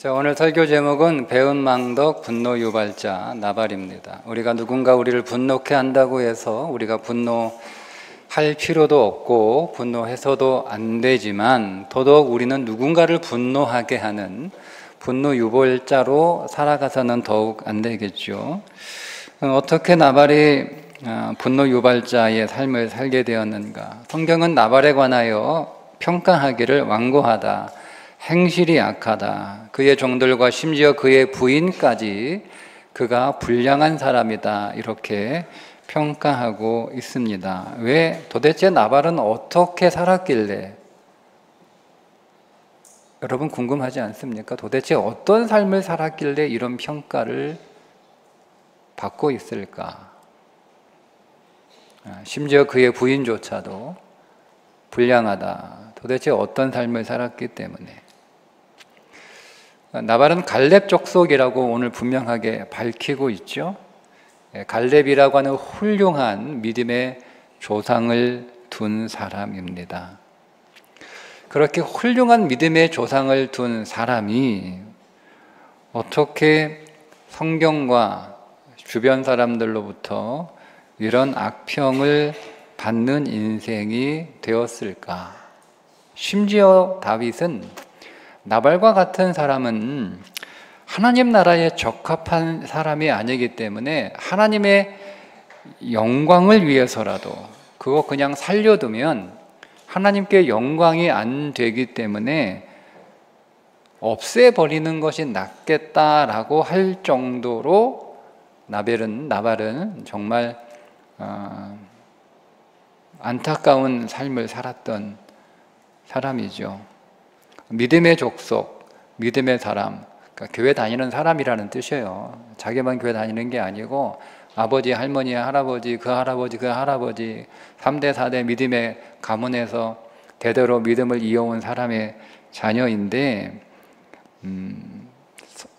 자, 오늘 설교 제목은 배은망덕 분노유발자 나발입니다. 우리가 누군가 우리를 분노케 한다고 해서 우리가 분노할 필요도 없고 분노해서도 안 되지만 더더욱 우리는 누군가를 분노하게 하는 분노유발자로 살아가서는 더욱 안 되겠죠. 어떻게 나발이 분노유발자의 삶을 살게 되었는가? 성경은 나발에 관하여 평가하기를 완고하다, 행실이 악하다, 그의 종들과 심지어 그의 부인까지 그가 불량한 사람이다, 이렇게 평가하고 있습니다. 왜 도대체 나발은 어떻게 살았길래? 여러분 궁금하지 않습니까? 도대체 어떤 삶을 살았길래 이런 평가를 받고 있을까? 심지어 그의 부인조차도 불량하다, 도대체 어떤 삶을 살았기 때문에. 나발은 갈렙 족속이라고 오늘 분명하게 밝히고 있죠. 갈렙이라고 하는 훌륭한 믿음의 조상을 둔 사람입니다. 그렇게 훌륭한 믿음의 조상을 둔 사람이 어떻게 성경과 주변 사람들로부터 이런 악평을 받는 인생이 되었을까? 심지어 다윗은 나발과 같은 사람은 하나님 나라에 적합한 사람이 아니기 때문에 하나님의 영광을 위해서라도 그거 그냥 살려두면 하나님께 영광이 안 되기 때문에 없애버리는 것이 낫겠다라고 할 정도로 나발은 정말 안타까운 삶을 살았던 사람이죠. 믿음의 족속, 믿음의 사람, 그러니까 교회 다니는 사람이라는 뜻이에요. 자기만 교회 다니는 게 아니고 아버지, 할머니, 할아버지, 그 할아버지, 그 할아버지 3대, 4대 믿음의 가문에서 대대로 믿음을 이어온 사람의 자녀인데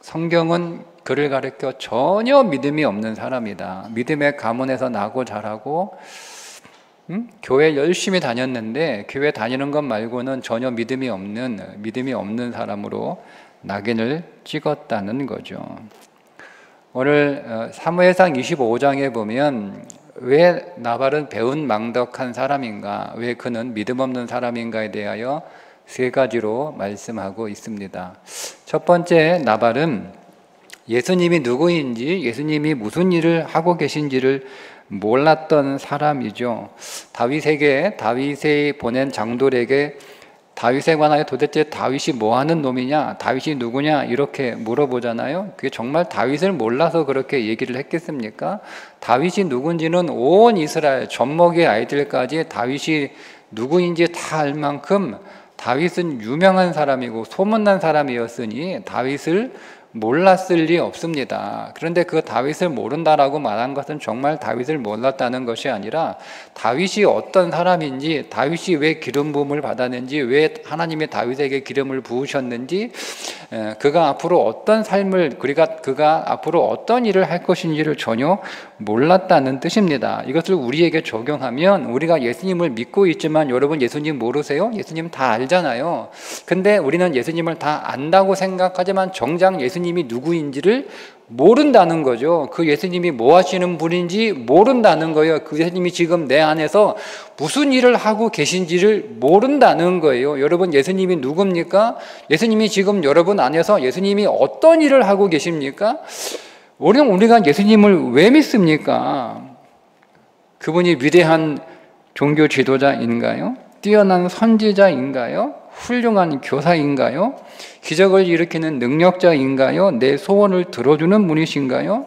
성경은 그를 가리켜 전혀 믿음이 없는 사람이다. 믿음의 가문에서 나고 자라고 교회 열심히 다녔는데 교회 다니는 것 말고는 전혀 믿음이 없는 사람으로 낙인을 찍었다는 거죠. 오늘 사무엘상 25장에 보면 왜 나발은 배은망덕한 사람인가, 왜 그는 믿음 없는 사람인가에 대하여 세 가지로 말씀하고 있습니다. 첫 번째, 나발은 예수님이 누구인지, 예수님이 무슨 일을 하고 계신지를 몰랐던 사람이죠. 다윗이 보낸 장돌에게 다윗에 관하여 도대체 다윗이 뭐 하는 놈이냐, 다윗이 누구냐 이렇게 물어보잖아요. 그게 정말 다윗을 몰라서 그렇게 얘기를 했겠습니까? 다윗이 누군지는 온 이스라엘 젖먹이 아이들까지 다윗이 누구인지 다 알 만큼 다윗은 유명한 사람이고 소문난 사람이었으니 다윗을 몰랐을 리 없습니다. 그런데 그 다윗을 모른다라고 말한 것은 정말 다윗을 몰랐다는 것이 아니라 다윗이 어떤 사람인지, 다윗이 왜 기름 부음을 받았는지, 왜 하나님이 다윗에게 기름을 부으셨는지, 그가 앞으로 어떤 삶을, 그가 앞으로 어떤 일을 할 것인지를 전혀 몰랐다는 뜻입니다. 이것을 우리에게 적용하면 우리가 예수님을 믿고 있지만 여러분 예수님 모르세요? 예수님 다 알잖아요. 근데 우리는 예수님을 다 안다고 생각하지만 정작 예수님이 누구인지를 모른다는 거죠. 그 예수님이 뭐 하시는 분인지 모른다는 거예요. 그 예수님이 지금 내 안에서 무슨 일을 하고 계신지를 모른다는 거예요. 여러분 예수님이 누굽니까? 예수님이 지금 여러분 안에서 예수님이 어떤 일을 하고 계십니까? 우리가 예수님을 왜 믿습니까? 그분이 위대한 종교 지도자인가요? 뛰어난 선지자인가요? 훌륭한 교사인가요? 기적을 일으키는 능력자인가요? 내 소원을 들어주는 분이신가요?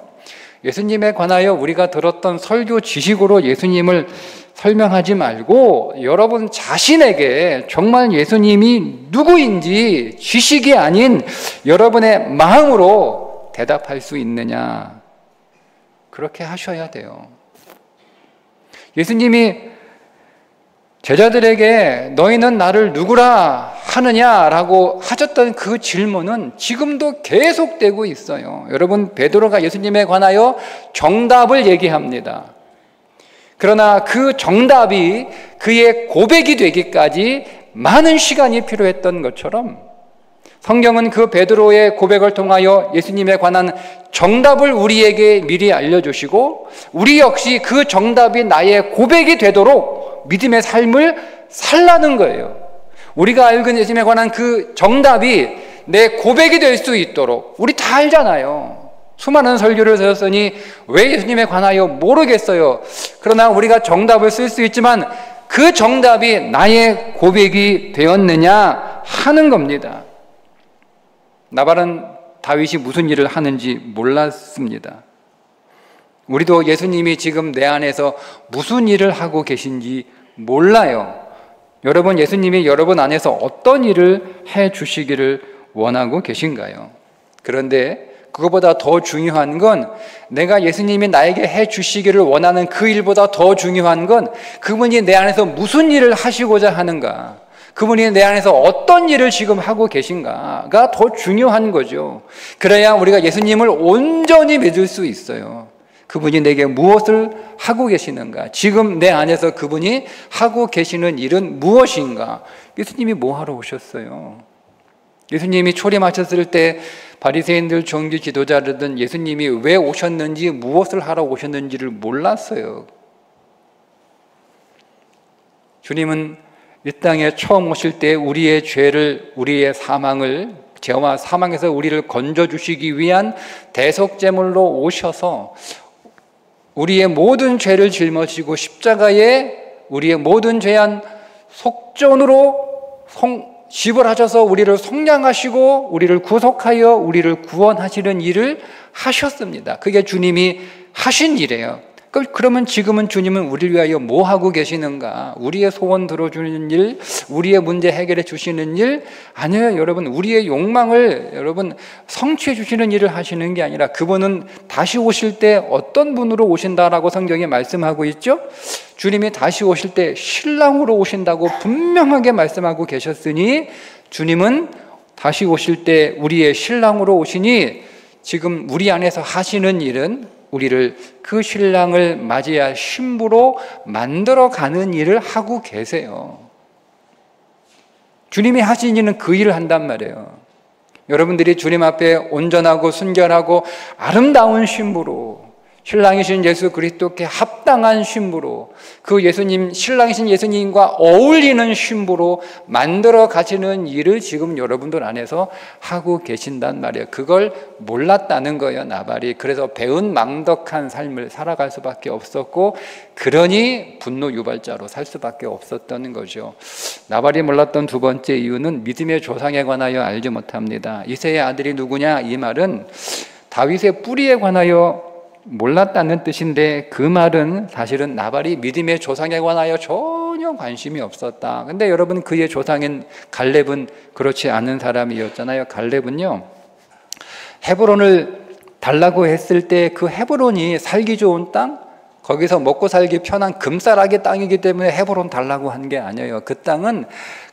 예수님에 관하여 우리가 들었던 설교 지식으로 예수님을 설명하지 말고 여러분 자신에게 정말 예수님이 누구인지 지식이 아닌 여러분의 마음으로 대답할 수 있느냐, 그렇게 하셔야 돼요. 예수님이 제자들에게 너희는 나를 누구라 하느냐라고 하셨던 그 질문은 지금도 계속되고 있어요. 여러분, 베드로가 예수님에 관하여 정답을 얘기합니다. 그러나 그 정답이 그의 고백이 되기까지 많은 시간이 필요했던 것처럼 성경은 그 베드로의 고백을 통하여 예수님에 관한 정답을 우리에게 미리 알려주시고 우리 역시 그 정답이 나의 고백이 되도록 믿음의 삶을 살라는 거예요. 우리가 알고 예수님에 관한 그 정답이 내 고백이 될 수 있도록, 우리 다 알잖아요. 수많은 설교를 들었으니 왜 예수님에 관하여 모르겠어요. 그러나 우리가 정답을 쓸 수 있지만 그 정답이 나의 고백이 되었느냐 하는 겁니다. 나발은 다윗이 무슨 일을 하는지 몰랐습니다. 우리도 예수님이 지금 내 안에서 무슨 일을 하고 계신지 몰라요. 여러분, 예수님이 여러분 안에서 어떤 일을 해 주시기를 원하고 계신가요? 그런데 그것보다 더 중요한 건, 내가 예수님이 나에게 해 주시기를 원하는 그 일보다 더 중요한 건 그분이 내 안에서 무슨 일을 하시고자 하는가, 그분이 내 안에서 어떤 일을 지금 하고 계신가가 더 중요한 거죠. 그래야 우리가 예수님을 온전히 믿을 수 있어요. 그분이 내게 무엇을 하고 계시는가, 지금 내 안에서 그분이 하고 계시는 일은 무엇인가. 예수님이 뭐 하러 오셨어요? 예수님이 초림하셨을 때 바리새인들, 종교 지도자들은 예수님이 왜 오셨는지, 무엇을 하러 오셨는지를 몰랐어요. 주님은 이 땅에 처음 오실 때 우리의 죄를, 우리의 사망을, 죄와 사망에서 우리를 건져주시기 위한 대속제물로 오셔서 우리의 모든 죄를 짊어지고 십자가에 우리의 모든 죄한 속전으로 지불하셔서 우리를 속량하시고 우리를 구속하여 우리를 구원하시는 일을 하셨습니다. 그게 주님이 하신 일이에요. 그러면 지금은 주님은 우리를 위하여 뭐 하고 계시는가? 우리의 소원 들어주는 일, 우리의 문제 해결해 주시는 일? 아니에요, 여러분. 우리의 욕망을 여러분 성취해 주시는 일을 하시는 게 아니라 그분은 다시 오실 때 어떤 분으로 오신다라고 성경이 말씀하고 있죠? 주님이 다시 오실 때 신랑으로 오신다고 분명하게 말씀하고 계셨으니, 주님은 다시 오실 때 우리의 신랑으로 오시니 지금 우리 안에서 하시는 일은 우리를 그 신랑을 맞이할 신부로 만들어가는 일을 하고 계세요. 주님이 하신 일은 그 일을 한단 말이에요. 여러분들이 주님 앞에 온전하고 순결하고 아름다운 신부로, 신랑이신 예수 그리스도께 합당한 신부로, 그 예수님, 신랑이신 예수님과 어울리는 신부로 만들어 가시는 일을 지금 여러분들 안에서 하고 계신단 말이에요. 그걸 몰랐다는 거예요, 나발이. 그래서 배은망덕한 삶을 살아갈 수밖에 없었고, 그러니 분노 유발자로 살 수밖에 없었던 거죠. 나발이 몰랐던 두 번째 이유는 믿음의 조상에 관하여 알지 못합니다. 이새의 아들이 누구냐? 이 말은 다윗의 뿌리에 관하여 몰랐다는 뜻인데, 그 말은 사실은 나발이 믿음의 조상에 관하여 전혀 관심이 없었다. 근데 여러분, 그의 조상인 갈렙은 그렇지 않은 사람이었잖아요. 갈렙은요, 헤브론을 달라고 했을 때 그 헤브론이 살기 좋은 땅, 거기서 먹고 살기 편한 금싸라기 땅이기 때문에 헤브론 달라고 한 게 아니에요. 그 땅은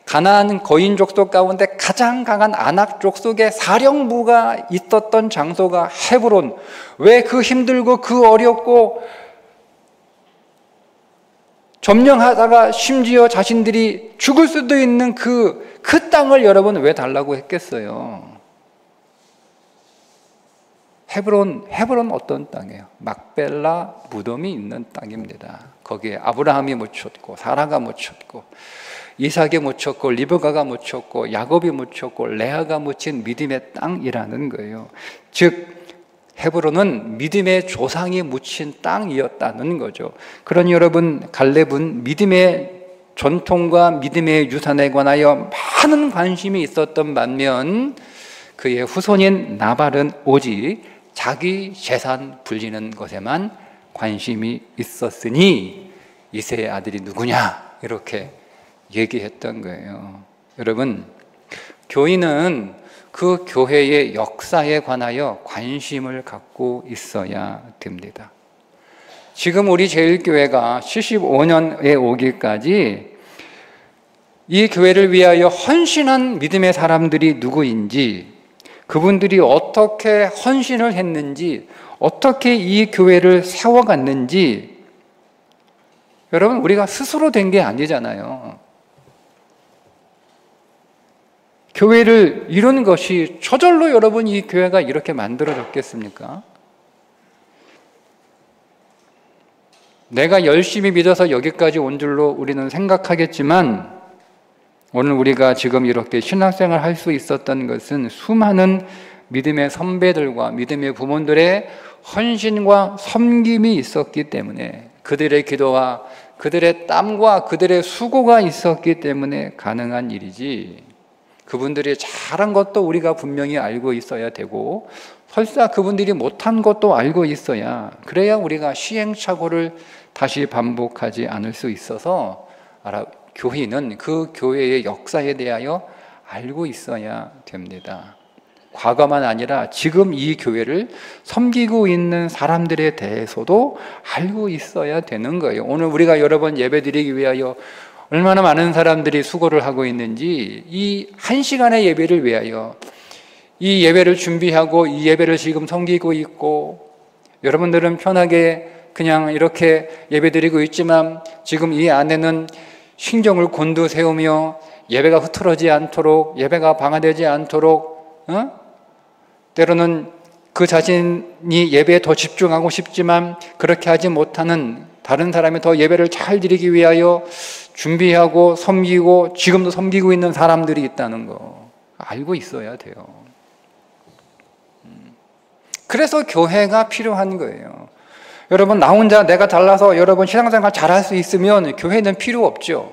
가나안 거인 족속 가운데 가장 강한 아낙 족속의 사령부가 있었던 장소가 헤브론. 왜 그 힘들고 그 어렵고 점령하다가 심지어 자신들이 죽을 수도 있는 그 땅을 여러분 왜 달라고 했겠어요? 헤브론 어떤 땅이에요? 막벨라 무덤이 있는 땅입니다. 거기에 아브라함이 묻혔고 사라가 묻혔고 이삭이 묻혔고 리브가가 묻혔고 야곱이 묻혔고 레아가 묻힌 믿음의 땅이라는 거예요. 즉 헤브론은 믿음의 조상이 묻힌 땅이었다는 거죠. 그러니 여러분, 갈렙은 믿음의 전통과 믿음의 유산에 관하여 많은 관심이 있었던 반면 그의 후손인 나발은 오직 자기 재산 불리는 것에만 관심이 있었으니 이새의 아들이 누구냐 이렇게 얘기했던 거예요. 여러분, 교인은 그 교회의 역사에 관하여 관심을 갖고 있어야 됩니다. 지금 우리 제일교회가 75년에 오기까지 이 교회를 위하여 헌신한 믿음의 사람들이 누구인지, 그분들이 어떻게 헌신을 했는지, 어떻게 이 교회를 세워갔는지, 여러분, 우리가 스스로 된 게 아니잖아요. 교회를 이룬 것이 저절로 여러분 이 교회가 이렇게 만들어졌겠습니까? 내가 열심히 믿어서 여기까지 온 줄로 우리는 생각하겠지만 오늘 우리가 지금 이렇게 신앙생활 할 수 있었던 것은 수많은 믿음의 선배들과 믿음의 부모들의 헌신과 섬김이 있었기 때문에, 그들의 기도와 그들의 땀과 그들의 수고가 있었기 때문에 가능한 일이지, 그분들이 잘한 것도 우리가 분명히 알고 있어야 되고 설사 그분들이 못한 것도 알고 있어야, 그래야 우리가 시행착오를 다시 반복하지 않을 수 있어서 교회는 그 교회의 역사에 대하여 알고 있어야 됩니다. 과거만 아니라 지금 이 교회를 섬기고 있는 사람들에 대해서도 알고 있어야 되는 거예요. 오늘 우리가 여러 번 예배드리기 위하여 얼마나 많은 사람들이 수고를 하고 있는지, 이 한 시간의 예배를 위하여 이 예배를 준비하고 이 예배를 지금 섬기고 있고, 여러분들은 편하게 그냥 이렇게 예배드리고 있지만 지금 이 안에는 신경을 곤두세우며 예배가 흐트러지지 않도록, 예배가 방해되지 않도록, 때로는 그 자신이 예배에 더 집중하고 싶지만 그렇게 하지 못하는 다른 사람이 더 예배를 잘 드리기 위하여 준비하고 섬기고 지금도 섬기고 있는 사람들이 있다는 거 알고 있어야 돼요. 그래서 교회가 필요한 거예요. 여러분, 나 혼자 내가 잘나서 여러분 신앙생활 잘할 수 있으면 교회는 필요 없죠.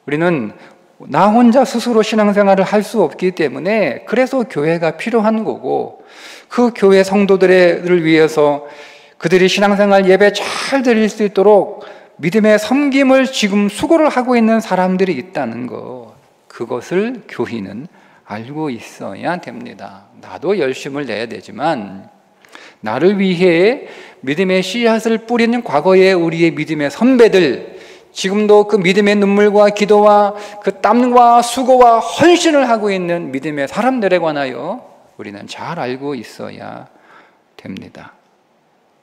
우리는 나 혼자 스스로 신앙생활을 할 수 없기 때문에 그래서 교회가 필요한 거고, 그 교회 성도들을 위해서 그들이 신앙생활 예배 잘 드릴 수 있도록 믿음의 섬김을 지금 수고를 하고 있는 사람들이 있다는 거, 그것을 교회는 알고 있어야 됩니다. 나도 열심을 내야 되지만 나를 위해 믿음의 씨앗을 뿌리는 과거의 우리의 믿음의 선배들, 지금도 그 믿음의 눈물과 기도와 그 땀과 수고와 헌신을 하고 있는 믿음의 사람들에 관하여 우리는 잘 알고 있어야 됩니다.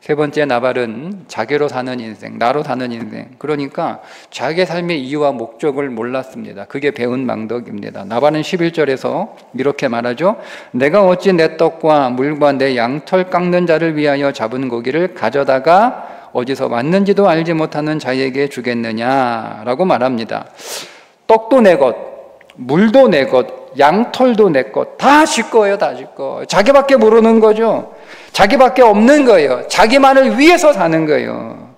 세 번째, 나발은 자기로 사는 인생, 나로 사는 인생, 그러니까 자기의 삶의 이유와 목적을 몰랐습니다. 그게 배은 망덕입니다. 나발은 11절에서 이렇게 말하죠. 내가 어찌 내 떡과 물과 내 양털 깎는 자를 위하여 잡은 고기를 가져다가 어디서 왔는지도 알지 못하는 자에게 주겠느냐라고 말합니다. 떡도 내 것, 물도 내 것, 양털도 내 것, 다 지 거예요. 다 지 거. 자기밖에 모르는 거죠. 자기밖에 없는 거예요. 자기만을 위해서 사는 거예요.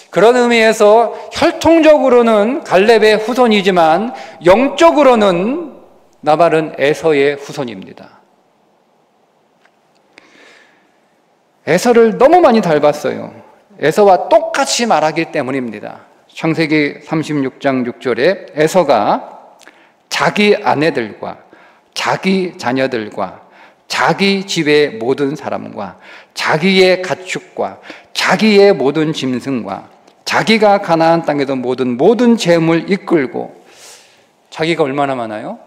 그런 의미에서 혈통적으로는 갈렙의 후손이지만 영적으로는 나발은 에서의 후손입니다. 에서를 너무 많이 닮았어요. 에서와 똑같이 말하기 때문입니다. 창세기 36장 6절에 에서가 자기 아내들과 자기 자녀들과 자기 집의 모든 사람과 자기의 가축과 자기의 모든 짐승과 자기가 가나안 땅에서 모든 재물 이끌고, 자기가 얼마나 많아요?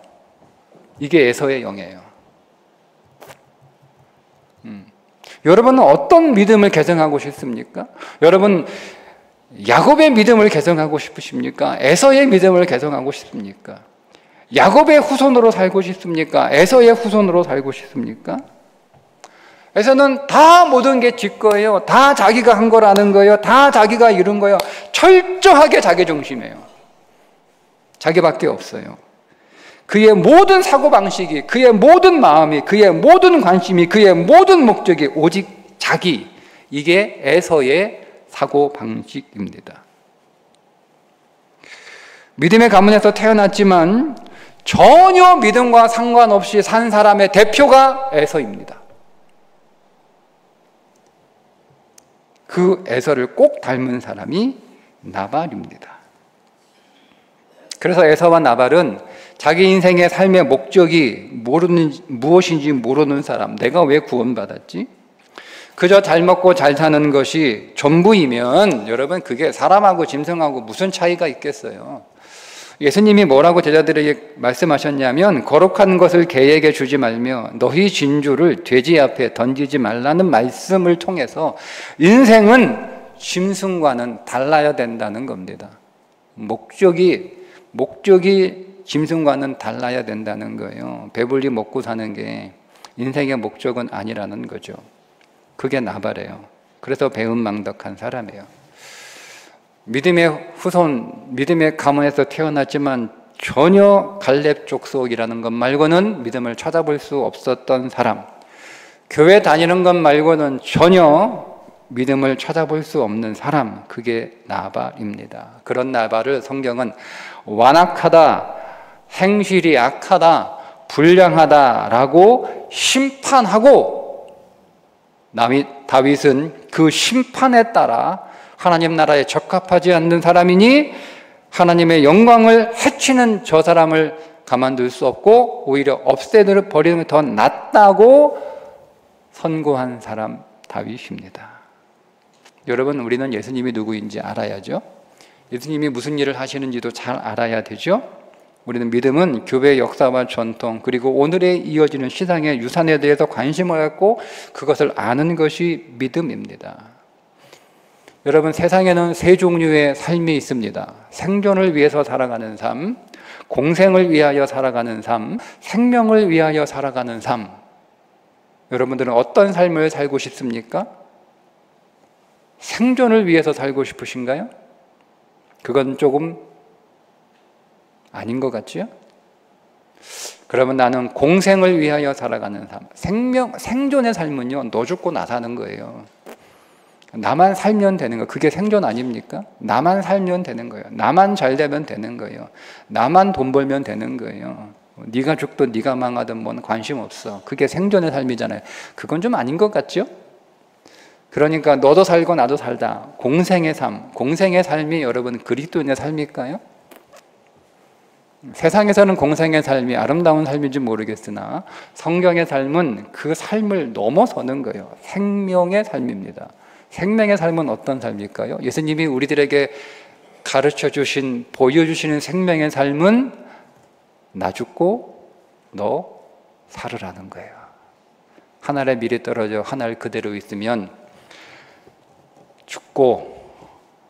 이게 에서의 영이에요. 여러분은 어떤 믿음을 개성하고 싶습니까? 여러분 야곱의 믿음을 개성하고 싶으십니까? 에서의 믿음을 개성하고 싶습니까? 야곱의 후손으로 살고 싶습니까? 에서의 후손으로 살고 싶습니까? 에서는 다 모든 게 지 거예요. 다 자기가 한 거라는 거예요. 다 자기가 이룬 거예요. 철저하게 자기 중심이에요. 자기밖에 없어요. 그의 모든 사고방식이, 그의 모든 마음이, 그의 모든 관심이, 그의 모든 목적이 오직 자기, 이게 에서의 사고방식입니다. 믿음의 가문에서 태어났지만 전혀 믿음과 상관없이 산 사람의 대표가 에서입니다. 그 에서를 꼭 닮은 사람이 나발입니다. 그래서 에서와 나발은 자기 인생의 삶의 목적이 무엇인지 모르는 사람, 내가 왜 구원받았지? 그저 잘 먹고 잘 사는 것이 전부이면 여러분 그게 사람하고 짐승하고 무슨 차이가 있겠어요? 예수님이 뭐라고 제자들에게 말씀하셨냐면, 거룩한 것을 개에게 주지 말며 너희 진주를 돼지 앞에 던지지 말라는 말씀을 통해서 인생은 짐승과는 달라야 된다는 겁니다. 목적이 짐승과는 달라야 된다는 거예요. 배불리 먹고 사는 게 인생의 목적은 아니라는 거죠. 그게 나발이에요. 그래서 배은망덕한 사람이에요. 믿음의 후손, 믿음의 가문에서 태어났지만 전혀 갈렙 족속이라는 것 말고는 믿음을 찾아볼 수 없었던 사람, 교회 다니는 것 말고는 전혀 믿음을 찾아볼 수 없는 사람, 그게 나발입니다. 그런 나발을 성경은 완악하다, 행실이 악하다, 불량하다라고 심판하고, 다윗은 그 심판에 따라 하나님 나라에 적합하지 않는 사람이니 하나님의 영광을 해치는 저 사람을 가만둘 수 없고 오히려 없애버리는 게 더 낫다고 선고한 사람 다윗입니다. 여러분, 우리는 예수님이 누구인지 알아야죠. 예수님이 무슨 일을 하시는지도 잘 알아야 되죠. 우리는 믿음은 교회의 역사와 전통, 그리고 오늘에 이어지는 시상의 유산에 대해서 관심을 갖고 그것을 아는 것이 믿음입니다. 여러분, 세상에는 세 종류의 삶이 있습니다. 생존을 위해서 살아가는 삶, 공생을 위하여 살아가는 삶, 생명을 위하여 살아가는 삶. 여러분들은 어떤 삶을 살고 싶습니까? 생존을 위해서 살고 싶으신가요? 그건 조금 아닌 것 같죠? 그러면 나는 공생을 위하여 살아가는 삶, 생존의 삶은요, 너 죽고 나 사는 거예요. 나만 살면 되는 거, 그게 생존 아닙니까? 나만 살면 되는 거예요. 나만 잘 되면 되는 거예요. 나만 돈 벌면 되는 거예요. 네가 죽든 네가 망하든 뭔 관심 없어. 그게 생존의 삶이잖아요. 그건 좀 아닌 것 같죠? 그러니까 너도 살고 나도 살다. 공생의 삶, 공생의 삶이 여러분 그리스도인의 삶일까요? 세상에서는 공생의 삶이 아름다운 삶인지 모르겠으나 성경의 삶은 그 삶을 넘어서는 거예요. 생명의 삶입니다. 생명의 삶은 어떤 삶일까요? 예수님이 우리들에게 가르쳐 주신, 보여주시는 생명의 삶은 나 죽고 너 살으라는 거예요. 하늘에 밀이 떨어져 하늘 그대로 있으면 죽고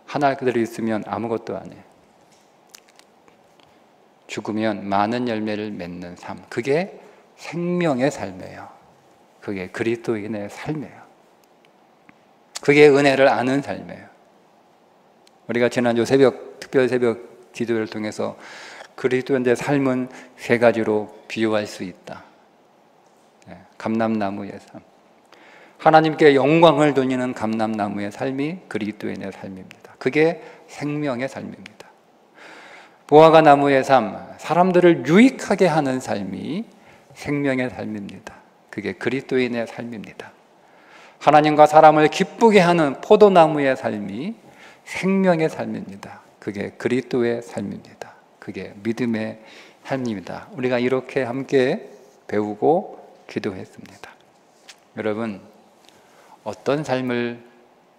하늘 그대로 있으면 아무것도 안 해. 죽으면 많은 열매를 맺는 삶, 그게 생명의 삶이에요. 그게 그리스도인의 삶이에요. 그게 은혜를 아는 삶이에요. 우리가 지난주 특별 새벽 기도를 통해서 그리스도인의 삶은 세 가지로 비유할 수 있다. 감람나무의 삶, 하나님께 영광을 돌리는 감람나무의 삶이 그리스도인의 삶입니다. 그게 생명의 삶입니다. 무화과 나무의 삶, 사람들을 유익하게 하는 삶이 생명의 삶입니다. 그게 그리스도인의 삶입니다. 하나님과 사람을 기쁘게 하는 포도나무의 삶이 생명의 삶입니다. 그게 그리스도의 삶입니다. 그게 믿음의 삶입니다. 우리가 이렇게 함께 배우고 기도했습니다. 여러분, 어떤 삶을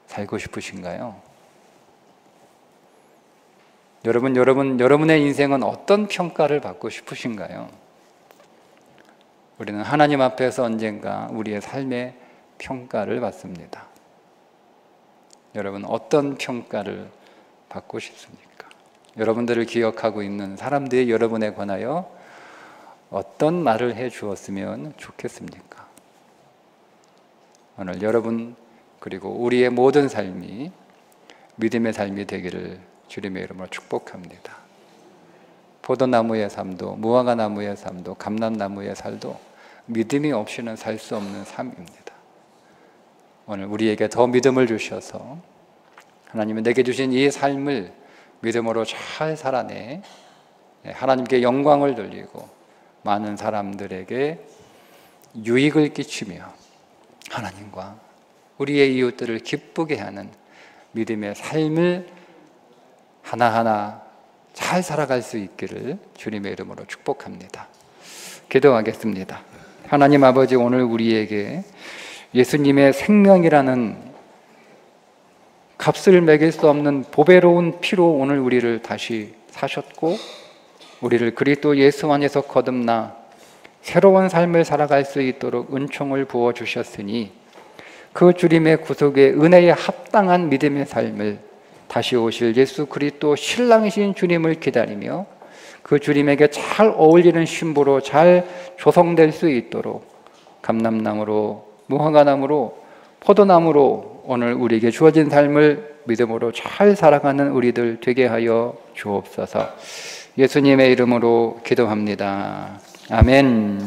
살고 싶으신가요? 여러분의 인생은 어떤 평가를 받고 싶으신가요? 우리는 하나님 앞에서 언젠가 우리의 삶의 평가를 받습니다. 여러분, 어떤 평가를 받고 싶습니까? 여러분들을 기억하고 있는 사람들이 여러분에 관하여 어떤 말을 해 주었으면 좋겠습니까? 오늘 여러분 그리고 우리의 모든 삶이 믿음의 삶이 되기를 주님의 이름으로 축복합니다. 포도나무의 삶도 무화과 나무의 삶도 감람나무의 삶도 믿음이 없이는 살 수 없는 삶입니다. 오늘 우리에게 더 믿음을 주셔서 하나님이 내게 주신 이 삶을 믿음으로 잘 살아내 하나님께 영광을 돌리고 많은 사람들에게 유익을 끼치며 하나님과 우리의 이웃들을 기쁘게 하는 믿음의 삶을 하나하나 잘 살아갈 수 있기를 주님의 이름으로 축복합니다. 기도하겠습니다. 하나님 아버지, 오늘 우리에게 예수님의 생명이라는 값을 매길 수 없는 보배로운 피로 오늘 우리를 다시 사셨고 우리를 그리스도 예수 안에서 거듭나 새로운 삶을 살아갈 수 있도록 은총을 부어주셨으니 그 주님의 구속의 은혜에 합당한 믿음의 삶을 다시 오실 예수 그리스도 신랑이신 주님을 기다리며 그 주님에게 잘 어울리는 신부로 잘 조성될 수 있도록 감람나무로, 무화과나무로, 포도나무로 오늘 우리에게 주어진 삶을 믿음으로 잘 살아가는 우리들 되게 하여 주옵소서. 예수님의 이름으로 기도합니다. 아멘.